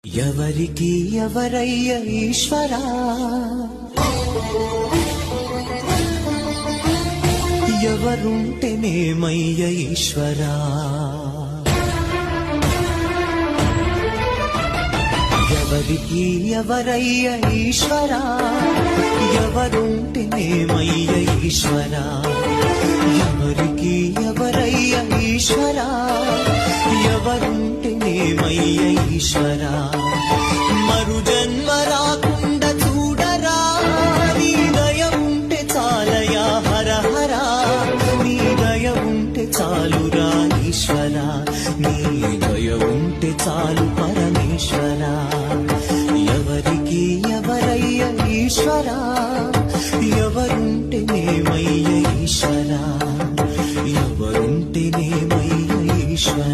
ఎవరికి ఎవరయ్య ఈశ్వరా, ఎవరుంటేనేమయ్య ఈశ్వరా, ఎవరికి ఎవరయ్య ఈశ్వరా, ఎవరుంటేనేమయ్య ఈశ్వరా, ఎవరికి ఎవరయ్య ఈశ్వరా, ఎవరుంటేనేమయ్య ఈశ్వరా, మరు జన్మ రాకుండా చూడరా, నీ దయ ఉంటే చాలయా హర హర, నీ దయ ఉంటే చాలురా ఈశ్వరా, నీ దయ ఉంటే చాలు పరమేశ్వరా, ఎవరికి ఎవరయ్య ఈశ్వరా, ఎవరుంటేనేమయ్య ఈశ్వరా, ఎవరుంటేనేమయ్య ఈశ్వరా.